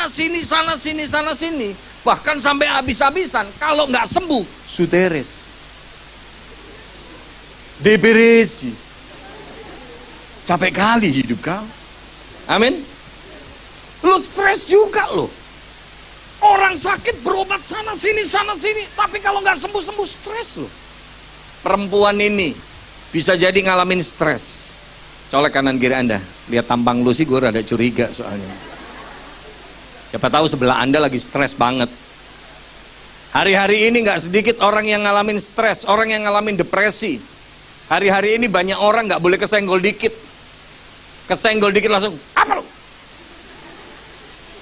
sana sini, sana sini, sana sini, bahkan sampai habis-habisan. Kalau nggak sembuh, suteres, depresi, capek kali hidup kau. Amin. Lu stres juga lo. Orang sakit berobat sana sini, tapi kalau nggak sembuh-sembuh stres lo. Perempuan ini bisa jadi ngalamin stres. Colek kanan kiri Anda, lihat tampang lu sih gue rada curiga soalnya. Siapa tahu sebelah Anda lagi stres banget. Hari-hari ini nggak sedikit orang yang ngalamin stres, orang yang ngalamin depresi. Hari-hari ini banyak orang nggak boleh kesenggol dikit. Kesenggol dikit langsung, apa lu?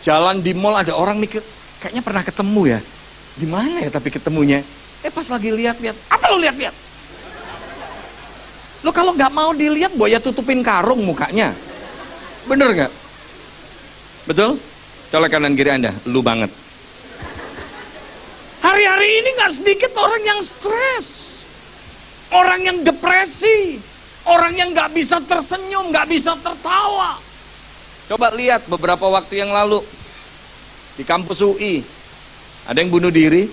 Jalan di mall ada orang mikir, kayaknya pernah ketemu ya. Di mana ya tapi ketemunya? Pas lagi lihat-lihat, apa lu lihat-lihat? Lu kalau nggak mau dilihat, boya tutupin karung mukanya. Bener nggak? Betul? Colek kanan kiri Anda, lu banget. Hari-hari ini nggak sedikit orang yang stres, orang yang depresi, orang yang nggak bisa tersenyum, nggak bisa tertawa. Coba lihat beberapa waktu yang lalu di kampus UI ada yang bunuh diri.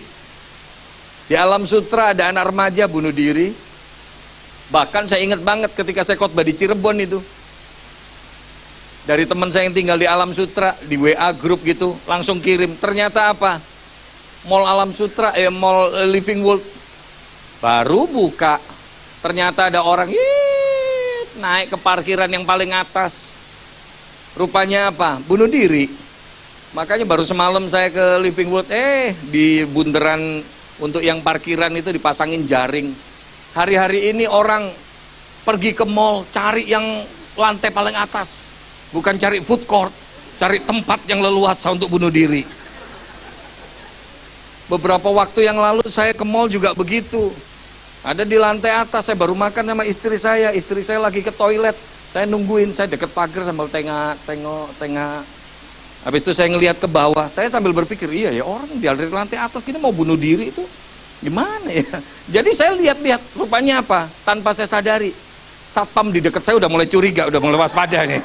Di Alam Sutra ada anak remaja bunuh diri. Bahkan saya ingat banget ketika saya khotbah di Cirebon itu, dari teman saya yang tinggal di Alam Sutra, di WA grup gitu, langsung kirim. Ternyata apa? Mall Alam Sutra, Mall Living World baru buka. Ternyata ada orang naik ke parkiran yang paling atas. Rupanya apa? Bunuh diri. Makanya baru semalam saya ke Living World, di bundaran untuk yang parkiran itu dipasangin jaring. Hari-hari ini orang pergi ke mall cari yang lantai paling atas, bukan cari food court, cari tempat yang leluasa untuk bunuh diri. Beberapa waktu yang lalu saya ke mall juga begitu. Ada di lantai atas, saya baru makan sama istri saya lagi ke toilet. Saya nungguin, saya deket pagar sambil tengok. Habis itu saya ngelihat ke bawah, saya sambil berpikir, iya ya orang di lantai atas gini mau bunuh diri itu gimana ya? Jadi saya lihat-lihat, rupanya apa? Tanpa saya sadari, satpam di dekat saya udah mulai curiga, udah mulai waspada nih.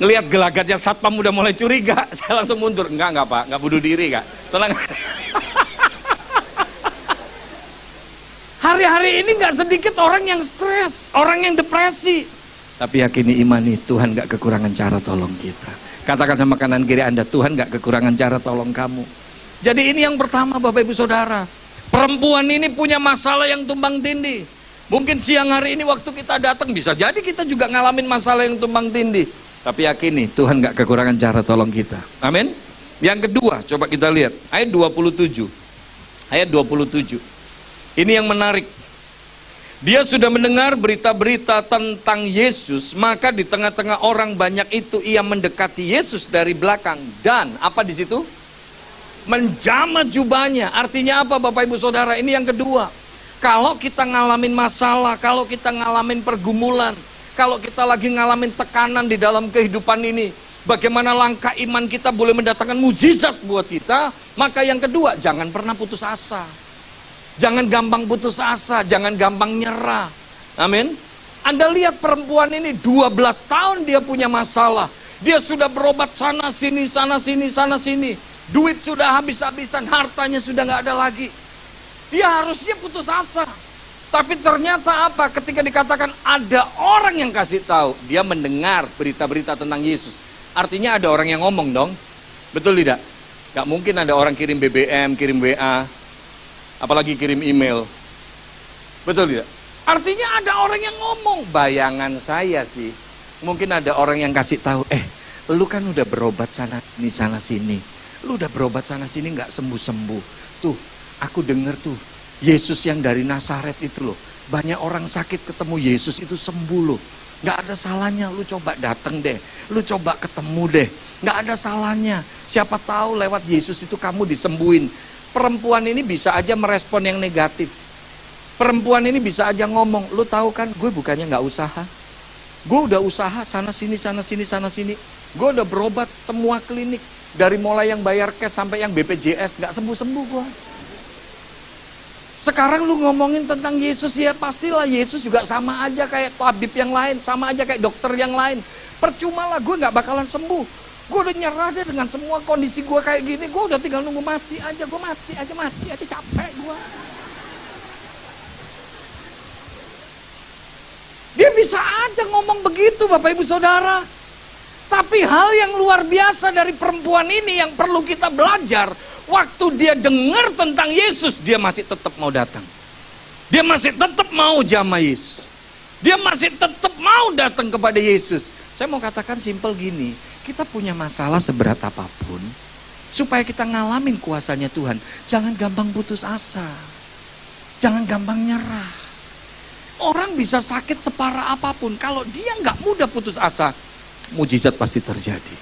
Ngelihat gelagatnya satpam udah mulai curiga, saya langsung mundur. Enggak Pak, enggak bunuh diri Kak. Tenang. Hari-hari ini nggak sedikit orang yang stres, orang yang depresi. Tapi yakini imani, Tuhan nggak kekurangan cara tolong kita. Katakan sama kanan kiri Anda, Tuhan nggak kekurangan cara tolong kamu. Jadi ini yang pertama Bapak Ibu Saudara. Perempuan ini punya masalah yang tumbang tindih. Mungkin siang hari ini waktu kita datang bisa jadi kita juga ngalamin masalah yang tumbang tindih. Tapi yakini Tuhan nggak kekurangan cara tolong kita. Amin. Yang kedua, coba kita lihat ayat 27. Ayat 27. Ini yang menarik. Dia sudah mendengar berita-berita tentang Yesus, maka di tengah-tengah orang banyak itu ia mendekati Yesus dari belakang dan apa di situ? Menjamah jubahnya. Artinya apa Bapak Ibu Saudara? Ini yang kedua. Kalau kita ngalamin masalah, kalau kita ngalamin pergumulan, kalau kita lagi ngalamin tekanan di dalam kehidupan ini, bagaimana langkah iman kita boleh mendatangkan mujizat buat kita? Maka yang kedua, jangan pernah putus asa. Jangan gampang putus asa, jangan gampang nyerah. Amin. Anda lihat perempuan ini 12 tahun dia punya masalah. Dia sudah berobat sana sini, sana sini, sana sini. Duit sudah habis-habisan, hartanya sudah nggak ada lagi. Dia harusnya putus asa. Tapi ternyata apa? Ketika dikatakan ada orang yang kasih tahu, dia mendengar berita-berita tentang Yesus. Artinya ada orang yang ngomong dong. Betul tidak? Gak mungkin ada orang kirim BBM, kirim WA, apalagi kirim email. Betul tidak? Artinya ada orang yang ngomong. Bayangan saya sih, mungkin ada orang yang kasih tahu, lu kan udah berobat sana sini. Lu udah berobat sana sini nggak sembuh-sembuh. Tuh, aku denger tuh, Yesus yang dari Nazaret itu loh. Banyak orang sakit ketemu Yesus itu sembuh loh. Nggak ada salahnya, lu coba dateng deh. Lu coba ketemu deh. Nggak ada salahnya. Siapa tahu lewat Yesus itu kamu disembuhin. Perempuan ini bisa aja merespon yang negatif. Perempuan ini bisa aja ngomong, lu tahu kan gue bukannya nggak usaha. Gue udah usaha sana sini, sana sini, sana sini. Gue udah berobat semua klinik. Dari mulai yang bayar cash sampai yang BPJS, gak sembuh-sembuh gua. Sekarang lu ngomongin tentang Yesus, ya pastilah Yesus juga sama aja kayak tabib yang lain, sama aja kayak dokter yang lain. Percuma lah gue gak bakalan sembuh. Gue udah nyerah deh dengan semua kondisi gue kayak gini. Gue udah tinggal nunggu mati aja. Gue mati aja capek gue. Dia bisa aja ngomong begitu Bapak Ibu Saudara. Tapi hal yang luar biasa dari perempuan ini yang perlu kita belajar. Waktu dia dengar tentang Yesus, dia masih tetap mau datang. Dia masih tetap mau jamah Yesus. Dia masih tetap mau datang kepada Yesus. Saya mau katakan simpel gini, kita punya masalah seberat apapun, supaya kita ngalamin kuasanya Tuhan, jangan gampang putus asa. Jangan gampang nyerah. Orang bisa sakit separah apapun, kalau dia nggak mudah putus asa, mujizat pasti terjadi.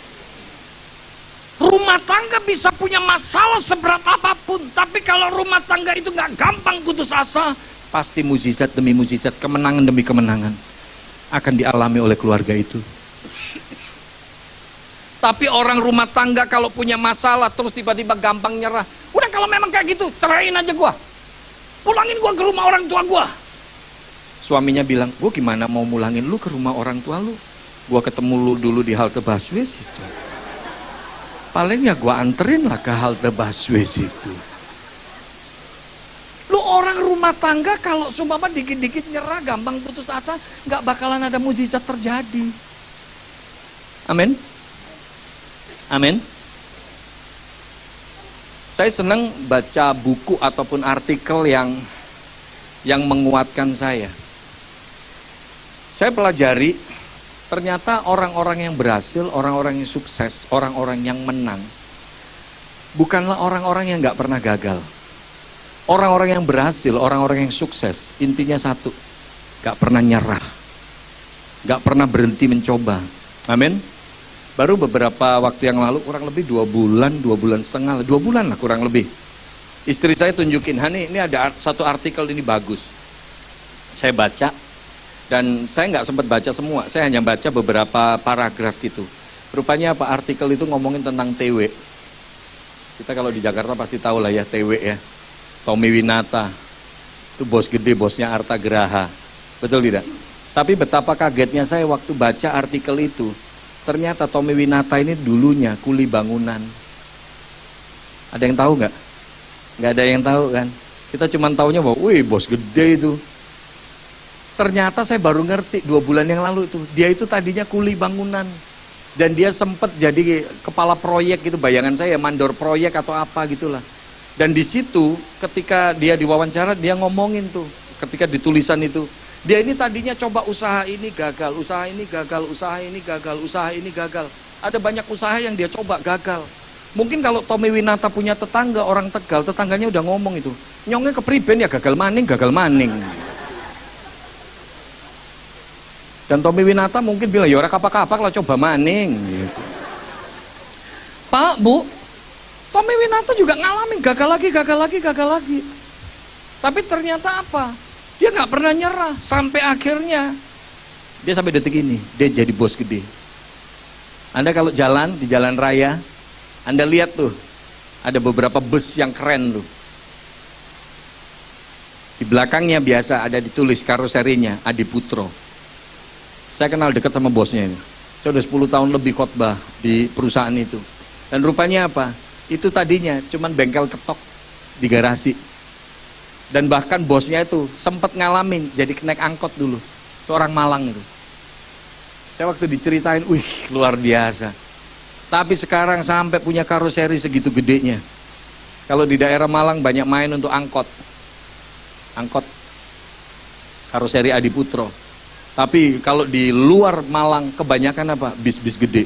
Rumah tangga bisa punya masalah seberat apapun, tapi kalau rumah tangga itu nggak gampang putus asa, pasti mujizat demi mujizat, kemenangan demi kemenangan akan dialami oleh keluarga itu. Tapi orang rumah tangga kalau punya masalah terus tiba-tiba gampang nyerah. Udah kalau memang kayak gitu, ceraiin aja gua. Pulangin gua ke rumah orang tua gua. Suaminya bilang, gua gimana mau mulangin lu ke rumah orang tua lu? Gua ketemu lu dulu di halte busway situ. Paling ya gua anterin lah ke halte busway situ. Lu orang rumah tangga kalau sumpama dikit-dikit nyerah, gampang putus asa, gak bakalan ada mujizat terjadi. Amin. Amin. Saya senang baca buku ataupun artikel yang menguatkan saya. Saya pelajari, ternyata orang-orang yang berhasil, orang-orang yang sukses, orang-orang yang menang, bukanlah orang-orang yang gak pernah gagal. Orang-orang yang berhasil, orang-orang yang sukses, intinya satu, gak pernah nyerah, gak pernah berhenti mencoba. Amin. Baru beberapa waktu yang lalu, kurang lebih 2 bulan setengah, 2 bulan lah kurang lebih. Istri saya tunjukin, Hani ini ada satu artikel ini bagus. Saya baca, dan saya nggak sempat baca semua, saya hanya baca beberapa paragraf gitu. Rupanya apa, artikel itu ngomongin tentang TW. Kita kalau di Jakarta pasti tahu lah ya TW ya. Tommy Winata, itu bos gede, bosnya Arta Graha. Betul tidak? Tapi betapa kagetnya saya waktu baca artikel itu. Ternyata Tommy Winata ini dulunya kuli bangunan. Ada yang tahu nggak? Nggak ada yang tahu kan? Kita cuma taunya bahwa, wih bos gede itu. Ternyata saya baru ngerti 2 bulan yang lalu itu. Dia itu tadinya kuli bangunan. Dan dia sempat jadi kepala proyek gitu, bayangan saya mandor proyek atau apa gitulah. Dan di situ ketika dia diwawancara dia ngomongin tuh, ketika ditulisan itu. Dia ini tadinya coba usaha ini gagal, usaha ini gagal, usaha ini gagal, usaha ini gagal. Ada banyak usaha yang dia coba gagal. Mungkin kalau Tommy Winata punya tetangga orang Tegal, tetangganya udah ngomong itu, nyongnya kepriben ya gagal maning, gagal maning. Dan Tommy Winata mungkin bilang, ya ora kapak-kapak lah coba maning. Gitu. Pak, Bu, Tommy Winata juga ngalamin gagal lagi. Tapi ternyata apa? Dia nggak pernah nyerah sampai akhirnya dia sampai detik ini dia jadi bos gede. Anda kalau jalan di jalan raya, Anda lihat tuh ada beberapa bus yang keren tuh. Di belakangnya biasa ada ditulis karoserinya Adi Putro. Saya kenal dekat sama bosnya ini. Saya udah 10 tahun lebih khotbah di perusahaan itu. Dan rupanya apa? Itu tadinya cuman bengkel ketok di garasi. Dan bahkan bosnya itu sempat ngalamin jadi naik angkot dulu. Itu orang Malang itu. Saya waktu diceritain, wih luar biasa. Tapi sekarang sampai punya karoseri segitu gedenya. Kalau di daerah Malang banyak main untuk angkot. Angkot karoseri Adi Putro. Tapi kalau di luar Malang kebanyakan apa? Bis-bis gede.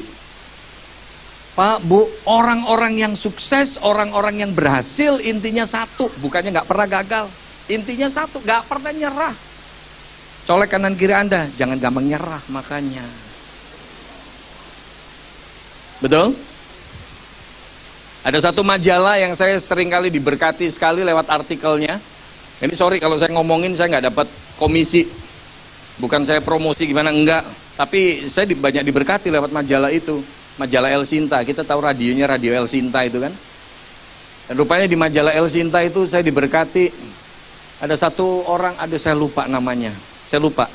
Pak, Bu, orang-orang yang sukses, orang-orang yang berhasil intinya satu, bukannya nggak pernah gagal. Intinya satu, nggak pernah nyerah. Colek kanan kiri Anda, jangan gampang nyerah makanya. Betul? Ada satu majalah yang saya sering kali diberkati sekali lewat artikelnya. Ini sorry kalau saya ngomongin saya nggak dapat komisi. Bukan saya promosi gimana, enggak. Tapi saya banyak diberkati lewat majalah itu. Majalah El Sinta, kita tahu radionya Radio El Sinta itu kan. Dan rupanya di majalah El Sinta itu saya diberkati. Ada satu orang, saya lupa namanya. Saya lupa.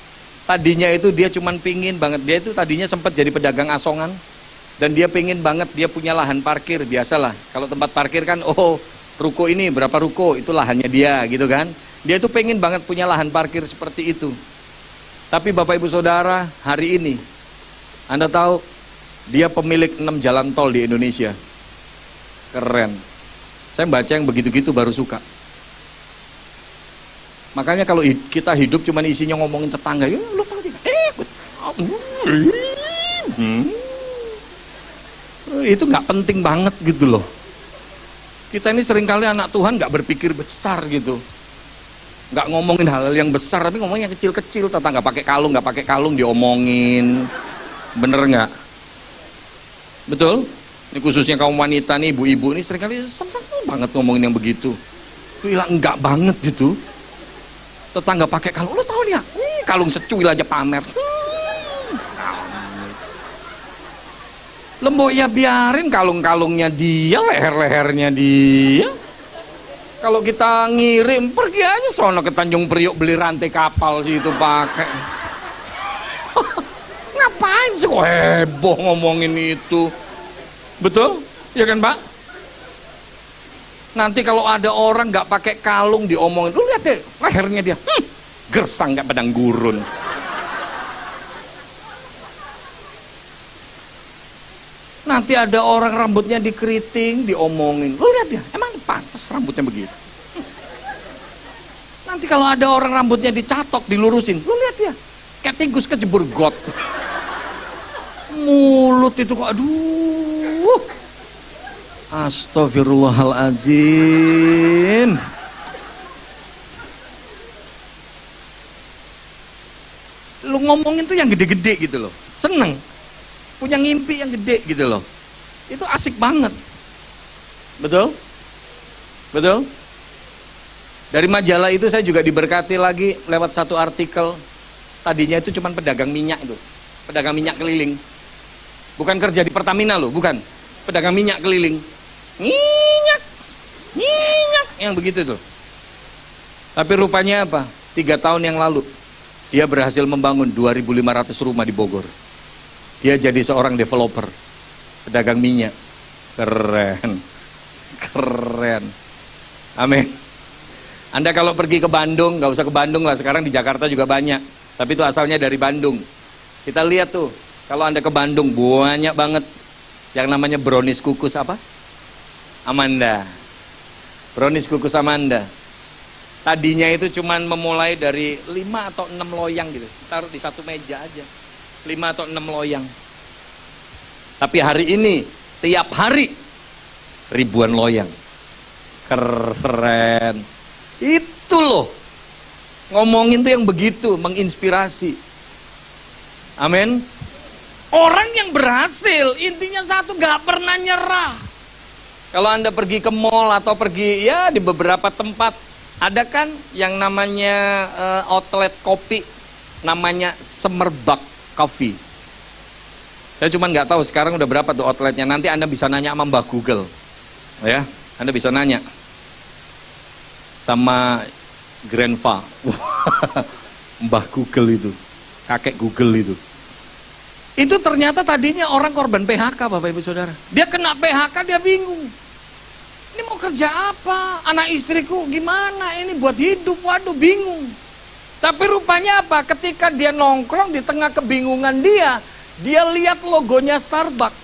Tadinya itu dia cuman pingin banget. Dia itu tadinya sempat jadi pedagang asongan. Dan dia pengen banget dia punya lahan parkir. Biasalah, kalau tempat parkir kan, oh ruko ini berapa ruko, itu lahannya dia gitu kan. Dia tuh pengen banget punya lahan parkir seperti itu. Tapi Bapak Ibu Saudara, hari ini Anda tahu dia pemilik 6 jalan tol di Indonesia. Keren. Saya baca yang begitu-gitu baru suka. Makanya kalau kita hidup cuman isinya ngomongin tetangga, ya lu tahu tidak? Itu nggak penting banget gitu loh. Kita ini seringkali anak Tuhan nggak berpikir besar gitu, nggak ngomongin hal-hal yang besar, tapi ngomongin yang kecil-kecil. Tetangga pakai kalung nggak pakai kalung diomongin, bener nggak? Betul? Ini khususnya kaum wanita nih, ibu-ibu ini seringkali senang banget ngomongin yang begitu. Itu hilang enggak banget gitu. Tetangga pakai kalung, lu tahu nih ya? Kalung secuil aja pamer. Lembok ya biarin kalung-kalungnya dia, leher-lehernya dia. Kalau kita ngirim, pergi aja sono ke Tanjung Priok beli rantai kapal situ pakai. Ngapain sih kok heboh ngomongin itu? Betul? Ya kan Pak? Nanti kalau ada orang nggak pakai kalung diomongin, lu lihat deh lehernya dia, gersang kayak pedang gurun. Nanti ada orang rambutnya dikeriting, diomongin. Lu lihat dia, emang pantas rambutnya begitu. Nanti kalau ada orang rambutnya dicatok, dilurusin. Lu lihat dia, kayak tikus kejebur got. Mulut itu kok, aduh. Astagfirullahaladzim. Lu ngomongin tuh yang gede-gede gitu loh. Seneng. Punya ngimpi yang gede gitu loh. Itu asik banget. Betul? Betul? Dari majalah itu saya juga diberkati lagi lewat satu artikel. Tadinya itu cuma pedagang minyak itu. Pedagang minyak keliling. Bukan kerja di Pertamina loh, bukan. Pedagang minyak keliling. Minyak. Yang begitu tuh. Tapi rupanya apa? 3 tahun yang lalu dia berhasil membangun 2.500 rumah di Bogor. Dia jadi seorang developer, pedagang minyak. Keren. Keren. Amin. Anda kalau pergi ke Bandung, nggak usah ke Bandung lah, sekarang di Jakarta juga banyak. Tapi itu asalnya dari Bandung. Kita lihat tuh, kalau Anda ke Bandung, banyak banget yang namanya brownies kukus apa? Amanda. Brownies kukus Amanda. Tadinya itu cuman memulai dari 5 atau 6 loyang gitu. Taruh di satu meja aja. 5 atau 6 loyang. Tapi hari ini tiap hari ribuan loyang. Keren. Itu loh. Ngomongin tuh yang begitu, menginspirasi. Amin. Orang yang berhasil intinya satu, gak pernah nyerah. Kalau Anda pergi ke mall atau pergi ya di beberapa tempat, ada kan yang namanya outlet kopi, namanya Semerbak Coffee. Saya cuma nggak tahu sekarang udah berapa tuh outletnya. Nanti Anda bisa nanya sama Mbah Google, ya. Anda bisa nanya sama Grandpa, Mbah Google itu, kakek Google itu. Itu ternyata tadinya orang korban PHK, Bapak Ibu Saudara. Dia kena PHK, dia bingung. Ini mau kerja apa? Anak istriku gimana? Ini buat hidup, waduh bingung. Tapi rupanya apa? Ketika dia nongkrong di tengah kebingungan dia lihat logonya Starbucks.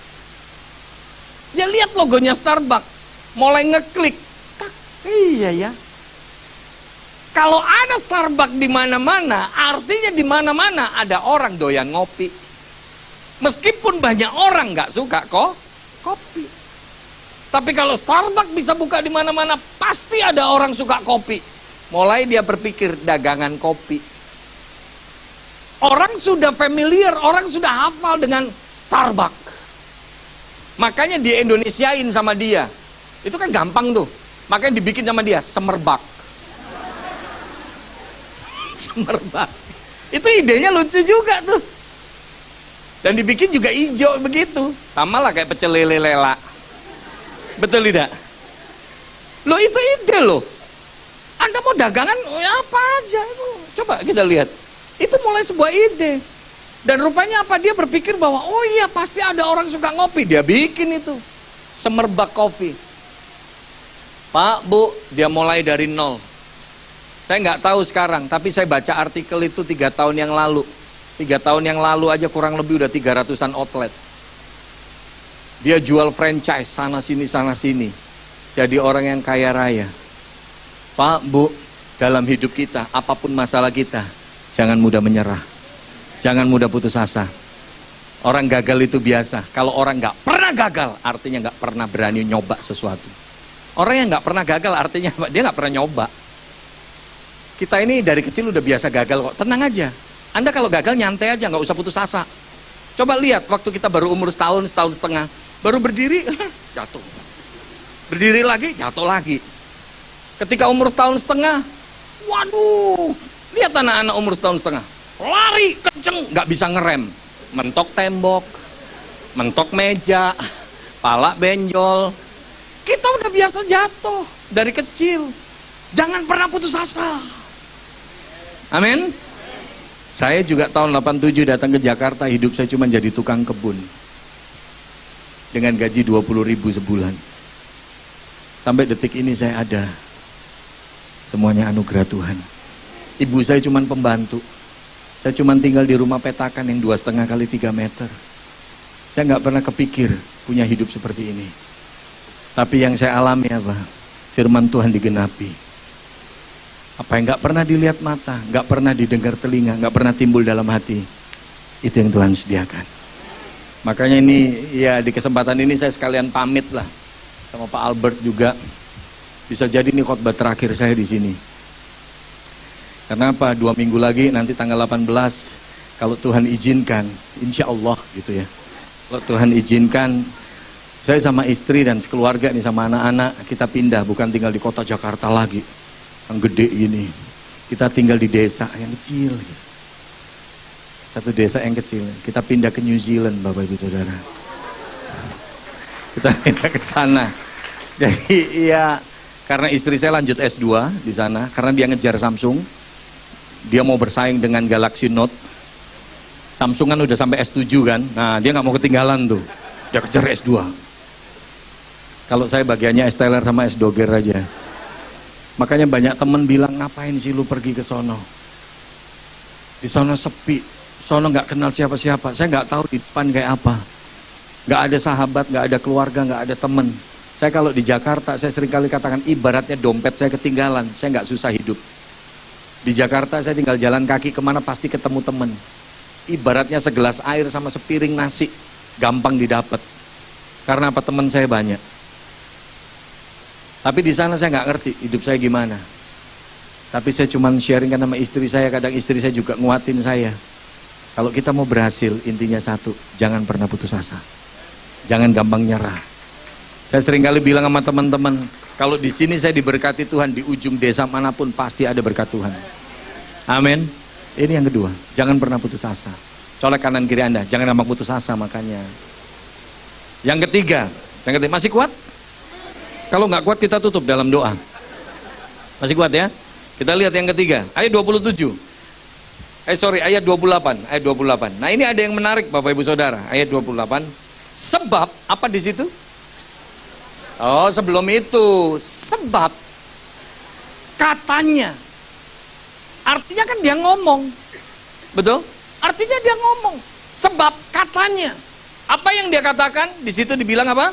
Dia lihat logonya Starbucks, mulai ngeklik. Tak, iya ya. Kalau ada Starbucks di mana-mana, artinya di mana-mana ada orang doyan ngopi. Meskipun banyak orang nggak suka kok kopi. Tapi kalau Starbucks bisa buka di mana-mana, pasti ada orang suka kopi. Mulai dia berpikir dagangan kopi. Orang sudah familiar, orang sudah hafal dengan Starbucks. Makanya di Indonesiain sama dia. Itu kan gampang tuh. Makanya dibikin sama dia Semerbak. Semerbak. Itu idenya lucu juga tuh. Dan dibikin juga hijau begitu. Sama lah kayak pecel lele lela. Betul tidak? Loh itu ide loh. Anda mau dagangan ya apa aja itu. Coba kita lihat. Itu mulai sebuah ide. Dan rupanya apa? Dia berpikir bahwa oh iya pasti ada orang suka ngopi. Dia bikin itu semerbak kopi. Pak, Bu, dia mulai dari nol. Saya nggak tahu sekarang, tapi saya baca artikel itu 3 tahun yang lalu. 3 tahun yang lalu aja kurang lebih udah 300-an outlet. Dia jual franchise sana sini. Jadi orang yang kaya raya. Pak, Bu, dalam hidup kita, apapun masalah kita, jangan mudah menyerah. Jangan mudah putus asa. Orang gagal itu biasa. Kalau orang nggak pernah gagal, artinya nggak pernah berani nyoba sesuatu. Orang yang nggak pernah gagal, artinya dia nggak pernah nyoba. Kita ini dari kecil udah biasa gagal kok. Tenang aja. Anda kalau gagal nyantai aja, nggak usah putus asa. Coba lihat, waktu kita baru umur setahun setengah, baru berdiri, jatuh. Berdiri lagi, jatuh lagi. Ketika umur setahun setengah, waduh, lihat anak-anak umur setahun setengah. Lari kenceng, nggak bisa ngerem, mentok tembok, mentok meja, pala benjol. Kita udah biasa jatuh dari kecil. Jangan pernah putus asa. Amin. Saya juga tahun 87 datang ke Jakarta, hidup saya cuma jadi tukang kebun dengan gaji 20.000 sebulan. Sampai detik ini saya ada. Semuanya anugerah Tuhan. Ibu saya cuma pembantu. Saya cuma tinggal di rumah petakan yang 2,5 kali 3 meter. Saya nggak pernah kepikir punya hidup seperti ini. Tapi yang saya alami apa? Firman Tuhan digenapi. Apa yang nggak pernah dilihat mata, nggak pernah didengar telinga, nggak pernah timbul dalam hati, itu yang Tuhan sediakan. Makanya ini ya di kesempatan ini saya sekalian pamit lah sama Pak Albert juga. Bisa jadi ini khotbah terakhir saya di sini. Karena apa? 2 minggu lagi nanti tanggal 18 kalau Tuhan izinkan, insya Allah gitu ya. Kalau Tuhan izinkan, saya sama istri dan sekeluarga nih sama anak-anak kita pindah, bukan tinggal di kota Jakarta lagi yang gede gini. Kita tinggal di desa yang kecil gitu. Satu desa yang kecil. Kita pindah ke New Zealand, Bapak Ibu Saudara. Kita pindah ke sana. Jadi ya karena istri saya lanjut S2 di sana, karena dia ngejar Samsung. Dia mau bersaing dengan Galaxy Note. Samsung kan udah sampai S7 kan. Nah, dia nggak mau ketinggalan tuh. Dia kejar S2. Kalau saya bagiannya S Teller sama S Doger aja. Makanya banyak temen bilang, ngapain sih lu pergi ke sono? Di sono sepi. Sono nggak kenal siapa-siapa. Saya nggak tahu di depan kayak apa. Nggak ada sahabat, nggak ada keluarga, nggak ada temen. Saya kalau di Jakarta, saya seringkali katakan ibaratnya dompet saya ketinggalan. Saya nggak susah hidup. Di Jakarta saya tinggal jalan kaki kemana pasti ketemu temen. Ibaratnya segelas air sama sepiring nasi, gampang didapat. Karena apa? Teman saya banyak. Tapi di sana saya nggak ngerti hidup saya gimana. Tapi saya cuma sharingkan sama istri saya, kadang istri saya juga nguatin saya. Kalau kita mau berhasil, intinya satu, jangan pernah putus asa. Jangan gampang nyerah. Saya seringkali bilang sama teman-teman, kalau di sini saya diberkati Tuhan, di ujung desa manapun pasti ada berkat Tuhan. Amin. Ini yang kedua, jangan pernah putus asa. Colek kanan kiri Anda, jangan gampang putus asa makanya. Yang ketiga, masih kuat? Kalau nggak kuat kita tutup dalam doa. Masih kuat ya? Kita lihat yang ketiga, ayat 27. Ayat 28, ayat 28. Nah, ini ada yang menarik Bapak Ibu Saudara, ayat 28. Sebab apa di situ? Oh, sebelum itu, sebab katanya. Artinya kan dia ngomong. Betul? Artinya dia ngomong. Sebab katanya. Apa yang dia katakan? Di situ dibilang apa?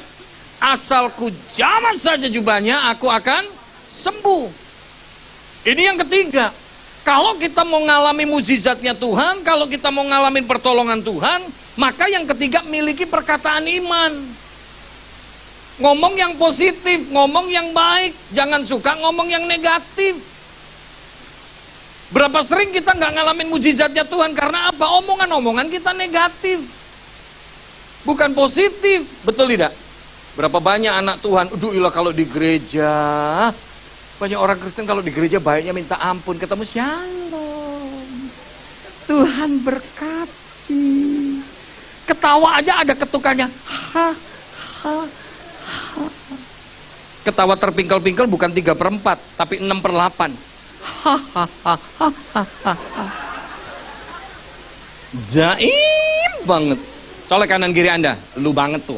Asalku jamah saja jubahnya, aku akan sembuh. Ini yang ketiga. Kalau kita mau ngalami mukjizatnya Tuhan, kalau kita mau ngalamin pertolongan Tuhan, maka yang ketiga miliki perkataan iman. Ngomong yang positif, ngomong yang baik, jangan suka ngomong yang negatif. Berapa sering kita nggak ngalamin mukjizatnya Tuhan karena apa? Omongan-omongan kita negatif, bukan positif, betul tidak? Berapa banyak anak Tuhan, ilah kalau di gereja, banyak orang Kristen kalau di gereja baiknya minta ampun, ketemu shalom, Tuhan berkati, ketawa aja ada ketukannya, ketawa terpingkel-pingkel bukan 3/4 tapi 6/8. Jaim banget. Colek kanan kiri Anda, lu banget tuh.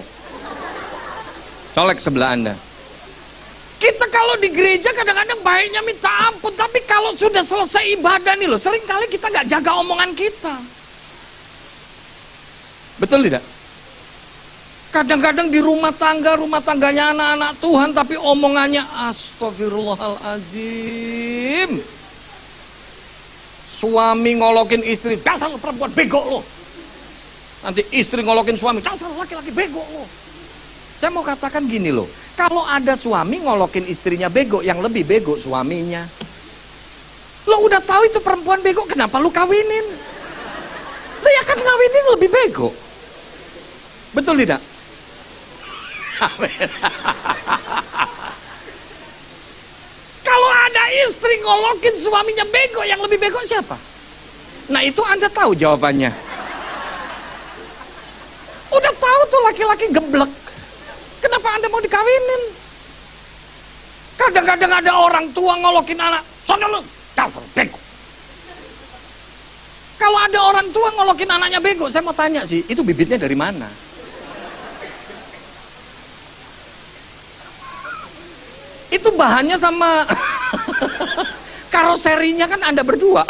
Colek sebelah Anda. Kita kalau di gereja kadang-kadang baiknya minta ampun, tapi kalau sudah selesai ibadah nih loh, seringkali kita nggak jaga omongan kita. Betul tidak? Kadang-kadang di rumah tangganya anak-anak Tuhan, tapi omongannya astagfirullahaladzim. Suami ngolokin istri, dasar lo perempuan bego lo. Nanti istri ngolokin suami, dasar laki-laki bego lo. Saya mau katakan gini loh, kalau ada suami ngolokin istrinya bego, yang lebih bego suaminya. Lo udah tahu itu perempuan bego, kenapa lo kawinin? Lo ya kan ngawinin lebih bego. Betul tidak? Amin. Kalau ada istri ngolokin suaminya bego, yang lebih bego siapa? Nah itu Anda tahu jawabannya. Udah tahu tuh laki-laki geblek. Kenapa Anda mau dikawinin? Kadang-kadang ada orang tua ngolokin anak, sono lu, dasar bego. Kalau ada orang tua ngolokin anaknya bego, saya mau tanya sih, itu bibitnya dari mana? Itu bahannya sama karoserinya kan Anda berdua.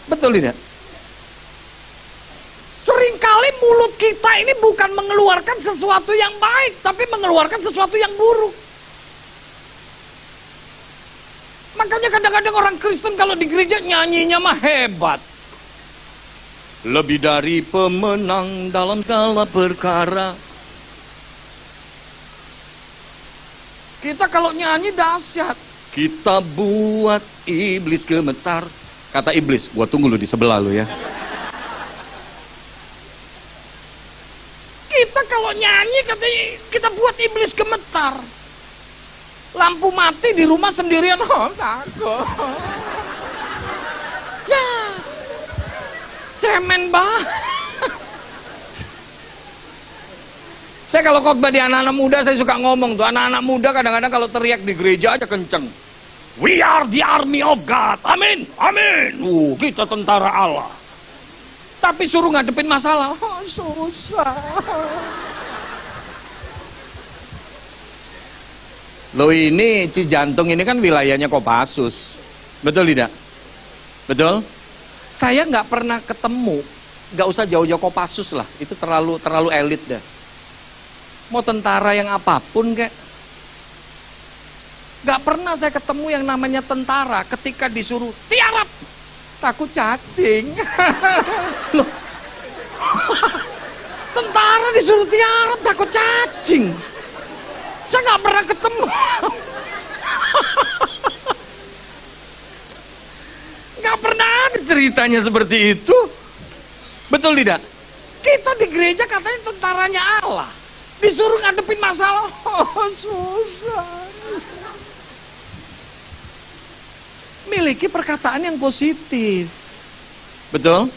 Betul tidak? Seringkali mulut kita ini bukan mengeluarkan sesuatu yang baik, tapi mengeluarkan sesuatu yang buruk. Makanya kadang-kadang orang Kristen kalau di gereja nyanyinya mah hebat. Lebih dari pemenang dalam segala perkara. Kita kalau nyanyi dahsyat. Kita buat iblis gemetar. Kata iblis, gua tunggu lu di sebelah lu ya. Kita kalau nyanyi katanya kita buat iblis gemetar. Lampu mati di rumah sendirian, oh takut. Ya, cemen banget. Saya kalau khotbah di anak-anak muda, saya suka ngomong tuh, anak-anak muda kadang-kadang kalau teriak di gereja aja kenceng. We are the army of God. Amin, amin. Kita tentara Allah. Tapi suruh ngadepin masalah, oh susah. Loh ini Cijantung ini kan wilayahnya Kopassus. Betul tidak? Betul? Saya nggak pernah ketemu, nggak usah jauh-jauh Kopassus lah. Itu terlalu elit dah. Mau tentara yang apapun kek. Gak pernah saya ketemu yang namanya tentara ketika disuruh tiarap. Takut cacing. Loh. Tentara disuruh tiarap takut cacing. Saya gak pernah ketemu. Gak pernah ada ceritanya seperti itu. Betul tidak? Kita di gereja katanya tentaranya Allah. Disuruh ngadepin masalah, oh susah. Miliki perkataan yang positif. Betul?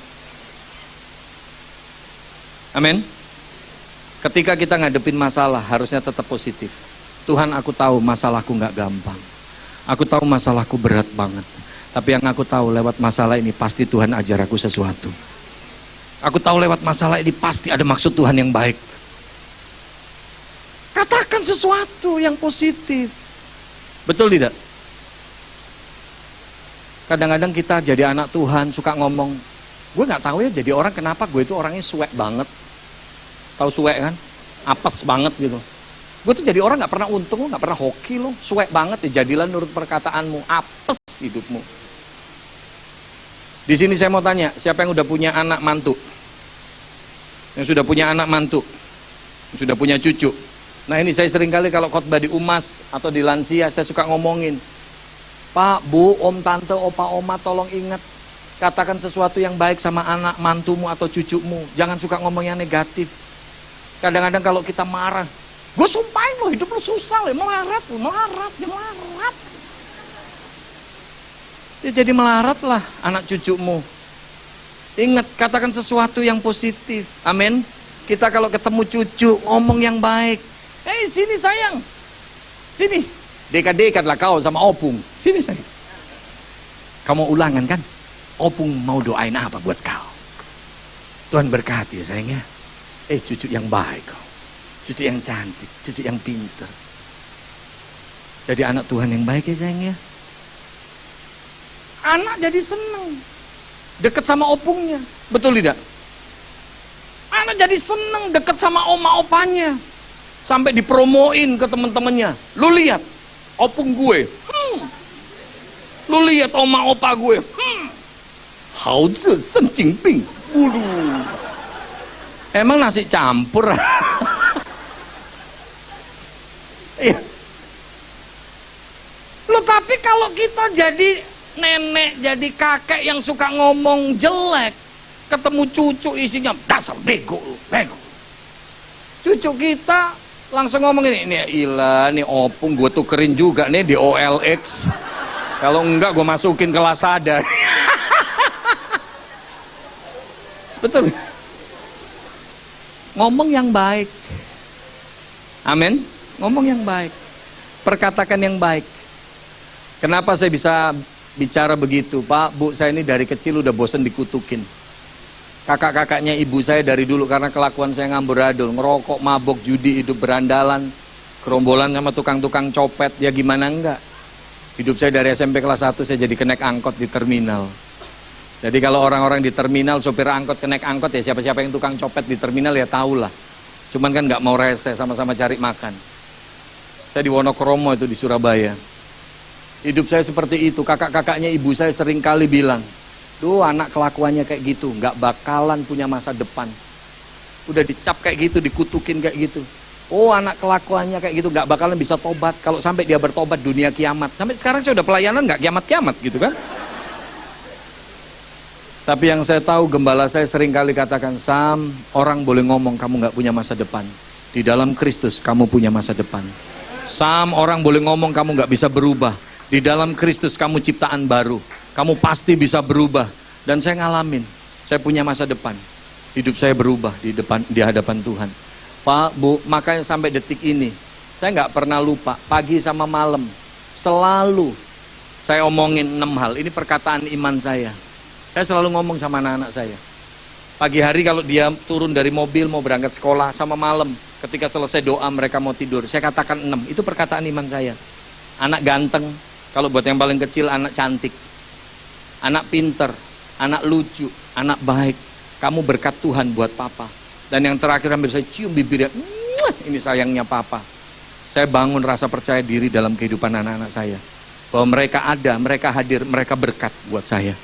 Amin. Ketika kita ngadepin masalah, harusnya tetap positif. Tuhan, aku tahu masalahku gak gampang. Aku tahu masalahku berat banget. Tapi yang aku tahu lewat masalah ini pasti Tuhan ajar aku sesuatu. Aku tahu lewat masalah ini pasti ada maksud Tuhan yang baik. Katakan sesuatu yang positif. Betul tidak? Kadang-kadang kita jadi anak Tuhan suka ngomong, gue gak tahu ya jadi orang kenapa gue itu orangnya suek banget. Tahu suek kan? Apes banget gitu. Gue tuh jadi orang gak pernah untung, gak pernah hoki lo. Suek banget ya, jadilah nurut perkataanmu. Apes hidupmu. Di sini saya mau tanya, siapa yang udah punya anak mantu? Yang sudah punya anak mantu? Yang sudah punya cucu? Nah ini saya seringkali kalau khotbah di UMAS atau di lansia saya suka ngomongin, Pak, Bu, Om, Tante, Opa, Oma tolong ingat, katakan sesuatu yang baik sama anak mantumu atau cucumu. Jangan suka ngomong yang negatif. Kadang-kadang kalau kita marah, gue sumpahin lo hidup lo susah lo, melarat. Ya jadi melarat lah anak cucumu. Ingat, katakan sesuatu yang positif. Amin. Kita kalau ketemu cucu ngomong yang baik. Hei sini sayang, sini, dekat-dekat lah kau sama Opung, sini sayang. Kamu ulangan kan, Opung mau doain apa buat kau? Tuhan berkati ya sayangnya. Cucu yang baik kau. Cucu yang cantik, cucu yang pintar. Jadi anak Tuhan yang baik ya sayangnya. Anak jadi seneng deket sama opungnya, betul tidak? Anak jadi seneng deket sama oma opanya, sampai dipromoin ke temen-temennya. Lu lihat opung gue, lu lihat oma opa gue, hao zi sen jing bing. Emang nasi campur? Iya. Loh tapi kalau kita jadi nenek, jadi kakek yang suka ngomong jelek, ketemu cucu isinya dasar bego lu, bego. Cucu kita langsung ngomong ini ilah, nih opung gue tukerin juga nih di OLX. Kalau enggak gue masukin ke Lazada. Betul. Ngomong yang baik. Amin. Ngomong yang baik. Perkatakan yang baik. Kenapa saya bisa bicara begitu? Pak, Bu, saya ini dari kecil udah bosen dikutukin. Kakak-kakaknya ibu saya dari dulu karena kelakuan saya ngamburadul, ngerokok, mabok, judi, hidup berandalan, gerombolan sama tukang-tukang copet, ya gimana enggak? Hidup saya dari SMP kelas 1 saya jadi kenek angkot di terminal. Jadi kalau orang-orang di terminal, sopir angkot, kenek angkot, ya siapa-siapa yang tukang copet di terminal ya tahulah. Cuman kan nggak mau rese, sama-sama cari makan. Saya di Wonokromo itu di Surabaya. Hidup saya seperti itu, kakak-kakaknya ibu saya sering kali bilang, duh anak kelakuannya kayak gitu, nggak bakalan punya masa depan. Udah dicap kayak gitu, dikutukin kayak gitu. Oh anak kelakuannya kayak gitu, nggak bakalan bisa tobat. Kalau sampai dia bertobat dunia kiamat. Sampai sekarang saya udah pelayanan nggak kiamat-kiamat gitu kan. Tapi yang saya tahu gembala saya sering kali katakan, Sam, orang boleh ngomong kamu nggak punya masa depan. Di dalam Kristus kamu punya masa depan. Sam, orang boleh ngomong kamu nggak bisa berubah. Di dalam Kristus kamu ciptaan baru. Kamu pasti bisa berubah. Dan saya ngalamin, saya punya masa depan. Hidup saya berubah di hadapan Tuhan. Pak, Bu, makanya sampai detik ini saya nggak pernah lupa, pagi sama malam selalu saya omongin 6 hal. Ini perkataan iman saya. Saya selalu ngomong sama anak-anak saya. Pagi hari kalau dia turun dari mobil mau berangkat sekolah, sama malam ketika selesai doa mereka mau tidur, saya katakan 6. Itu perkataan iman saya. Anak ganteng, kalau buat yang paling kecil anak cantik, anak pinter, anak lucu, anak baik. Kamu berkat Tuhan buat papa. Dan yang terakhir hampir saya cium bibirnya, ini sayangnya papa. Saya bangun rasa percaya diri dalam kehidupan anak-anak saya. Bahwa mereka ada, mereka hadir, mereka berkat buat saya.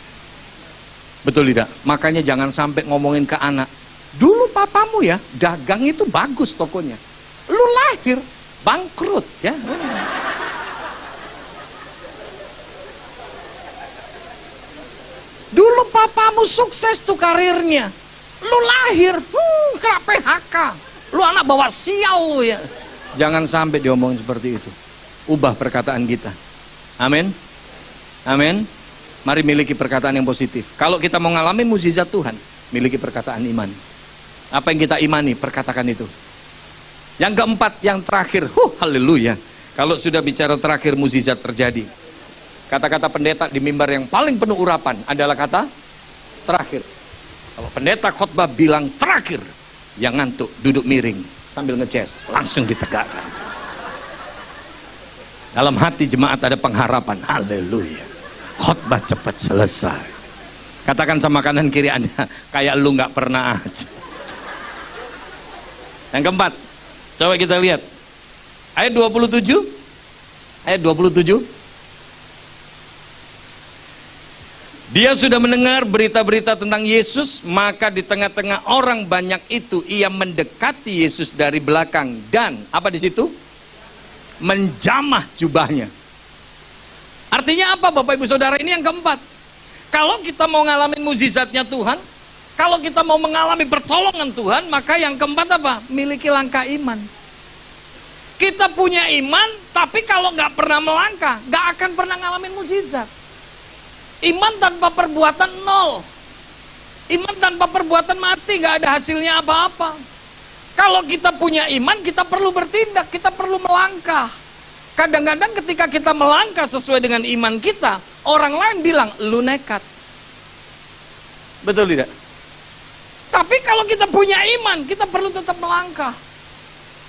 Betul tidak? Makanya jangan sampai ngomongin ke anak, dulu papamu ya, dagang itu bagus tokonya. Lu lahir, bangkrut ya. Dulu papamu sukses tuh karirnya. Lu lahir, kena PHK. Lu anak bawa sial lu ya. Jangan sampai diomongin seperti itu. Ubah perkataan kita. Amin. Amin. Mari miliki perkataan yang positif. Kalau kita mau ngalamin mukjizat Tuhan, miliki perkataan iman. Apa yang kita imani, perkatakan itu. Yang keempat, yang terakhir, haleluya. Kalau sudah bicara terakhir, mukjizat terjadi. Kata-kata pendeta di mimbar yang paling penuh urapan adalah kata terakhir. Kalau pendeta khotbah bilang terakhir, yang ngantuk duduk miring sambil ngejazz, langsung ditegakkan. Dalam hati jemaat ada pengharapan. Haleluya. Khotbah cepat selesai. Katakan sama kanan kiri Anda, kayak lu nggak pernah aja. Yang keempat, coba kita lihat ayat 27. Ayat 27. Dia sudah mendengar berita-berita tentang Yesus, maka di tengah-tengah orang banyak itu ia mendekati Yesus dari belakang dan apa di situ? Menjamah jubahnya. Artinya apa Bapak Ibu Saudara? Ini yang keempat. Kalau kita mau ngalamin mukjizatnya Tuhan, kalau kita mau mengalami pertolongan Tuhan, maka yang keempat apa? Miliki langkah iman. Kita punya iman, tapi kalau nggak pernah melangkah, nggak akan pernah ngalamin mukjizat. Iman tanpa perbuatan nol. Iman tanpa perbuatan mati, nggak ada hasilnya apa-apa. Kalau kita punya iman, kita perlu bertindak, kita perlu melangkah. Kadang-kadang ketika kita melangkah sesuai dengan iman kita, orang lain bilang, lu nekat. Betul tidak? Tapi kalau kita punya iman, kita perlu tetap melangkah.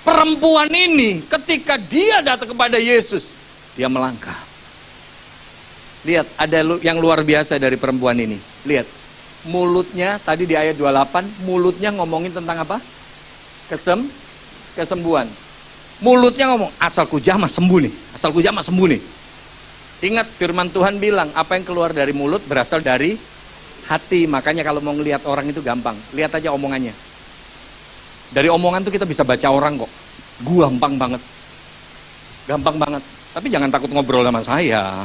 Perempuan ini ketika dia datang kepada Yesus, dia melangkah. Lihat, ada yang luar biasa dari perempuan ini. Lihat, mulutnya tadi di ayat 28, mulutnya ngomongin tentang apa? Kesembuhan. Mulutnya ngomong, asalku jamah sembuh nih, asalku jamah sembuh nih. Ingat firman Tuhan bilang, apa yang keluar dari mulut berasal dari hati. Makanya kalau mau ngelihat orang itu gampang, lihat aja omongannya. Dari omongan tuh kita bisa baca orang kok. Gampang banget. Gampang banget. Tapi jangan takut ngobrol sama saya.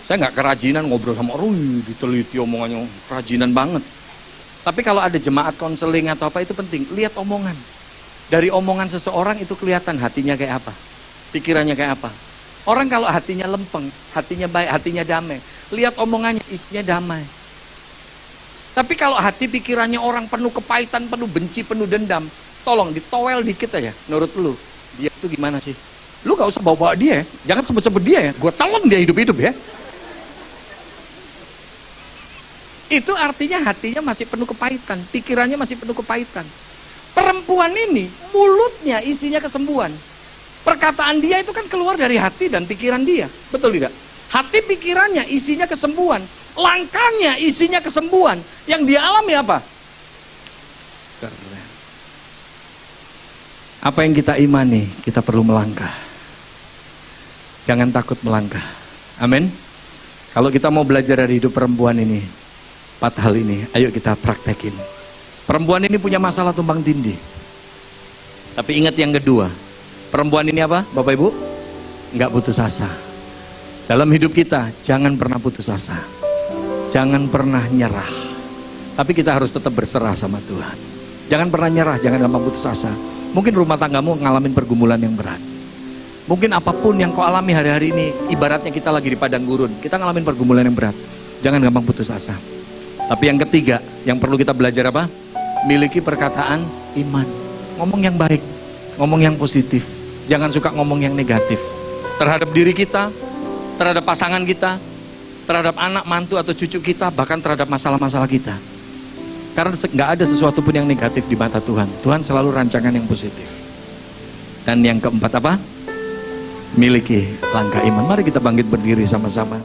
Saya nggak kerajinan ngobrol sama orang, diteliti omongannya, kerajinan banget. Tapi kalau ada jemaat konseling atau apa itu penting, lihat omongan. Dari omongan seseorang itu kelihatan hatinya kayak apa, pikirannya kayak apa. Orang kalau hatinya lempeng, hatinya baik, hatinya damai, lihat omongannya isinya damai. Tapi kalau hati pikirannya orang penuh kepahitan, penuh benci, penuh dendam, tolong ditowel dikit aja. Menurut lu, dia itu gimana sih? Lu gak usah bawa-bawa dia ya, jangan sebut-sebut dia ya. Gue telan dia hidup-hidup ya. Itu artinya hatinya masih penuh kepahitan, pikirannya masih penuh kepahitan. Perempuan ini mulutnya isinya kesembuhan. Perkataan dia itu kan keluar dari hati dan pikiran dia. Betul tidak? Hati pikirannya isinya kesembuhan. Langkahnya isinya kesembuhan. Yang dia alami apa? Keren. Apa yang kita imani, kita perlu melangkah. Jangan takut melangkah. Amin. Kalau kita mau belajar dari hidup perempuan ini, 4 hal ini, ayo kita praktekin. Perempuan ini punya masalah tumbang tindih. Tapi ingat yang kedua, perempuan ini apa, Bapak Ibu? Enggak putus asa. Dalam hidup kita, jangan pernah putus asa. Jangan pernah nyerah. Tapi kita harus tetap berserah sama Tuhan. Jangan pernah nyerah, jangan gampang putus asa. Mungkin rumah tanggamu ngalamin pergumulan yang berat. Mungkin apapun yang kau alami hari-hari ini, ibaratnya kita lagi di padang gurun. Kita ngalamin pergumulan yang berat. Jangan gampang putus asa. Tapi yang ketiga, yang perlu kita belajar apa? Miliki perkataan iman. Ngomong yang baik, ngomong yang positif. Jangan suka ngomong yang negatif. Terhadap diri kita, terhadap pasangan kita, terhadap anak, mantu atau cucu kita, bahkan terhadap masalah-masalah kita. Karena nggak ada sesuatu pun yang negatif di mata Tuhan. Tuhan selalu rancangan yang positif. Dan yang keempat apa? Miliki langkah iman. Mari kita bangkit berdiri sama-sama.